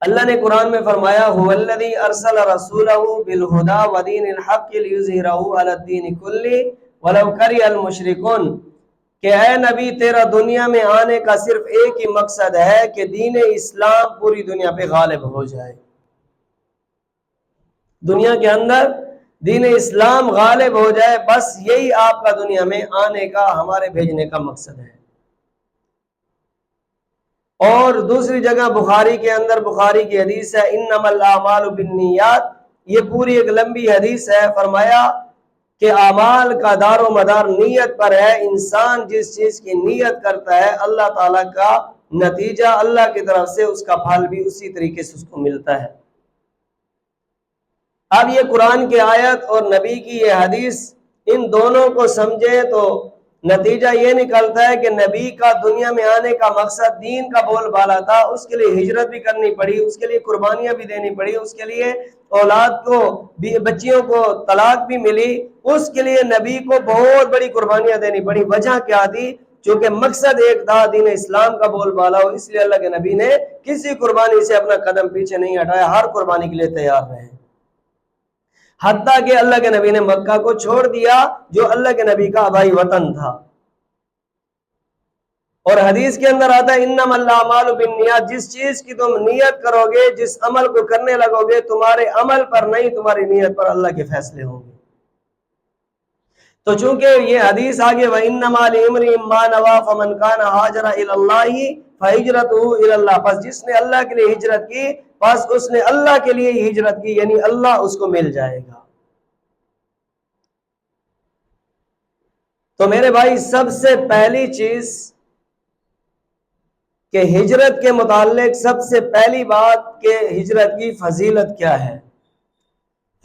اللہ نے قرآن میں فرمایا هو الذی ارسل رسولہ بالہدی ودین الحق لیظہرہ علی الدین کلہ ولو کرہ المشرکون، کہ اے نبی تیرا دنیا میں آنے کا صرف ایک ہی مقصد ہے کہ دین اسلام پوری دنیا پہ غالب ہو جائے، دنیا کے اندر دین اسلام غالب ہو جائے، بس یہی آپ کا دنیا میں آنے کا، ہمارے بھیجنے کا مقصد ہے۔ اور دوسری جگہ بخاری کے اندر، بخاری کی حدیث ہے انما الاعمال بالنیات، یہ پوری ایک لمبی حدیث ہے، فرمایا کہ اعمال کا دار و مدار نیت پر ہے، انسان جس چیز کی نیت کرتا ہے اللہ تعالیٰ کا نتیجہ اللہ کی طرف سے اس کا پھل بھی اسی طریقے سے اس کو ملتا ہے۔ اب یہ قرآن کی آیت اور نبی کی یہ حدیث، ان دونوں کو سمجھے تو نتیجہ یہ نکلتا ہے کہ نبی کا دنیا میں آنے کا مقصد دین کا بول بالا تھا، اس کے لیے ہجرت بھی کرنی پڑی، اس کے لیے قربانیاں بھی دینی پڑی، اس کے لیے اولاد کو بھی، بچیوں کو طلاق بھی ملی، اس کے لیے نبی کو بہت بڑی قربانیاں دینی پڑی۔ وجہ کیا تھی؟ چونکہ مقصد ایک تھا دین اسلام کا بول بالا ہو، اس لیے اللہ کے نبی نے کسی قربانی سے اپنا قدم پیچھے نہیں ہٹایا، ہر قربانی کے لیے تیار رہے، حتیٰ کہ اللہ کے نبی نے مکہ کو چھوڑ دیا جو اللہ کے نبی کا آبائی وطن تھا۔ اور حدیث کے اندر آتا ہے انما الاعمال بالنیات، جس چیز کی تم نیت کرو گے، جس عمل کو کرنے لگو گے، تمہارے عمل پر نہیں تمہاری نیت پر اللہ کے فیصلے ہوں گے۔ تو چونکہ یہ حدیث آگے وَإِنَّمَا لِامْرِئٍ مَّا نَوَىٰ فَمَنْ كَانَ هَاجَرَ إِلَى اللَّهِ فَهِجْرَتُهُ إِلَى اللَّهِ، پس جس نے اللہ کے لیے ہجرت کی، پس اس نے اللہ کے لیے ہی ہجرت کی، یعنی اللہ اس کو مل جائے گا۔ تو میرے بھائی سب سے پہلی چیز کہ ہجرت کے متعلق سب سے پہلی بات کہ ہجرت کی فضیلت کیا ہے،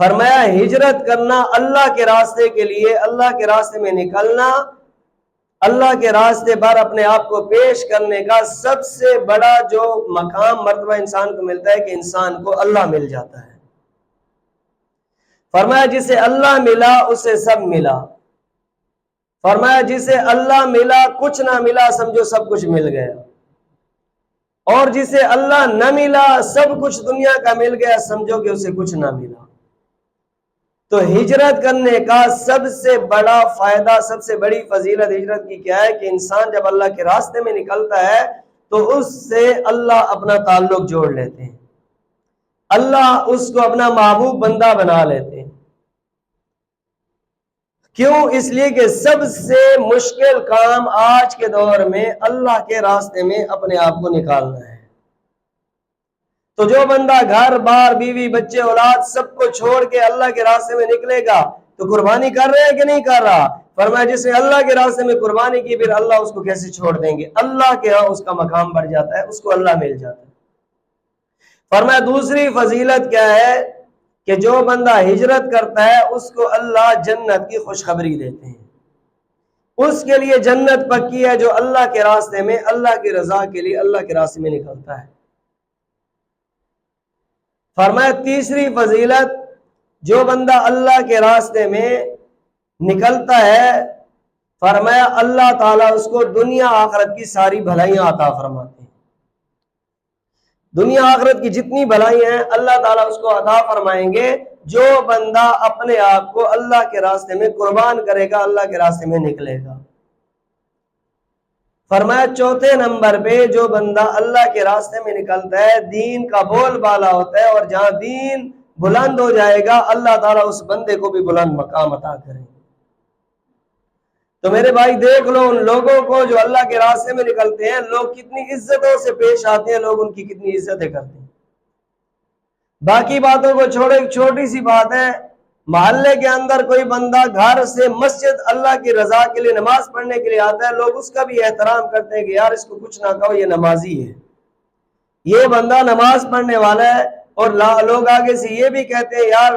فرمایا ہجرت کرنا اللہ کے راستے کے لیے، اللہ کے راستے میں نکلنا، اللہ کے راستے پر اپنے آپ کو پیش کرنے کا سب سے بڑا جو مقام مرتبہ انسان کو ملتا ہے کہ انسان کو اللہ مل جاتا ہے۔ فرمایا جسے اللہ ملا اسے سب ملا، فرمایا جسے اللہ ملا کچھ نہ ملا سمجھو سب کچھ مل گیا، اور جسے اللہ نہ ملا سب کچھ دنیا کا مل گیا سمجھو کہ اسے کچھ نہ ملا۔ تو ہجرت کرنے کا سب سے بڑا فائدہ، سب سے بڑی فضیلت ہجرت کی کیا ہے کہ انسان جب اللہ کے راستے میں نکلتا ہے تو اس سے اللہ اپنا تعلق جوڑ لیتے ہیں، اللہ اس کو اپنا محبوب بندہ بنا لیتے ہیں۔ کیوں؟ اس لیے کہ سب سے مشکل کام آج کے دور میں اللہ کے راستے میں اپنے آپ کو نکالنا ہے۔ تو جو بندہ گھر بار بیوی بچے اولاد سب کو چھوڑ کے اللہ کے راستے میں نکلے گا تو قربانی کر رہے ہیں کہ نہیں کر رہا؟ فرمایا جس نے اللہ کے راستے میں قربانی کی پھر اللہ اس کو کیسے چھوڑ دیں گے؟ اللہ کے ہاں اس کا مقام بڑھ جاتا ہے، اس کو اللہ مل جاتا ہے۔ فرمایا دوسری فضیلت کیا ہے کہ جو بندہ ہجرت کرتا ہے اس کو اللہ جنت کی خوشخبری دیتے ہیں، اس کے لیے جنت پکی ہے جو اللہ کے راستے میں، اللہ کی رضا کے لیے اللہ کے راستے میں نکلتا ہے۔ فرمایا تیسری فضیلت، جو بندہ اللہ کے راستے میں نکلتا ہے فرمایا اللہ تعالیٰ اس کو دنیا آخرت کی ساری بھلائیاں عطا فرماتے ہیں، دنیا آخرت کی جتنی بھلائیاں ہیں اللہ تعالیٰ اس کو عطا فرمائیں گے جو بندہ اپنے آپ کو اللہ کے راستے میں قربان کرے گا، اللہ کے راستے میں نکلے گا۔ فرمایا چوتھے نمبر پہ جو بندہ اللہ کے راستے میں نکلتا ہے دین کا بول بالا ہوتا ہے، اور جہاں دین بلند ہو جائے گا اللہ تعالیٰ اس بندے کو بھی بلند مقام عطا کرے۔ تو میرے بھائی دیکھ لو ان لوگوں کو جو اللہ کے راستے میں نکلتے ہیں، لوگ کتنی عزتوں سے پیش آتے ہیں، لوگ ان کی کتنی عزتیں کرتے ہیں۔ باقی باتوں کو چھوڑے، ایک چھوٹی سی بات ہے، محلے کے اندر کوئی بندہ گھر سے مسجد اللہ کی رضا کے لیے نماز پڑھنے کے لیے آتا ہے، لوگ اس کا بھی احترام کرتے ہیں کہ یار اس کو کچھ نہ کہو، یہ نمازی ہے، یہ بندہ نماز پڑھنے والا ہے، اور لوگ آگے سے یہ بھی کہتے ہیں یار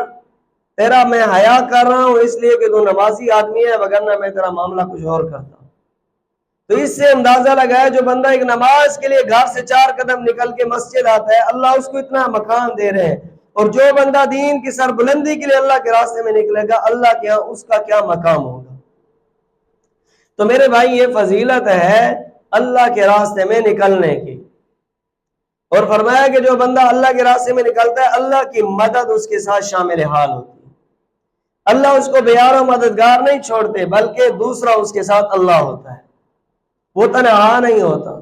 تیرا میں حیا کر رہا ہوں اس لیے کہ تو نمازی آدمی ہے، وگرنہ میں تیرا معاملہ کچھ اور کرتا ہوں۔ تو اس سے اندازہ لگایا جو بندہ ایک نماز کے لیے گھر سے 4 قدم نکل کے مسجد آتا ہے اللہ اس کو اتنا مقام دے رہے ہیں، اور جو بندہ دین کی سربلندی کے لیے اللہ کے راستے میں نکلے گا اللہ کے ہاں اس کا کیا مقام ہوگا۔ تو میرے بھائی یہ فضیلت ہے اللہ کے راستے میں نکلنے کی۔ اور فرمایا کہ جو بندہ اللہ کے راستے میں نکلتا ہے اللہ کی مدد اس کے ساتھ شامل حال ہوتی ہے، اللہ اس کو بیار و مددگار نہیں چھوڑتے بلکہ دوسرا اس کے ساتھ اللہ ہوتا ہے، وہ تنہا نہیں ہوتا۔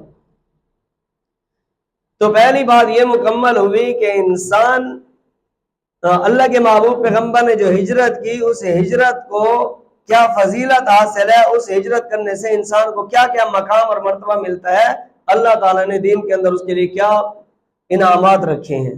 تو پہلی بات یہ مکمل ہوئی کہ انسان اللہ کے محبوب پیغمبر نے جو ہجرت کی اس ہجرت کو کیا فضیلت حاصل ہے، اس ہجرت کرنے سے انسان کو کیا کیا مقام اور مرتبہ ملتا ہے، اللہ تعالیٰ نے دین کے اندر اس کے لیے کیا انعامات رکھے ہیں۔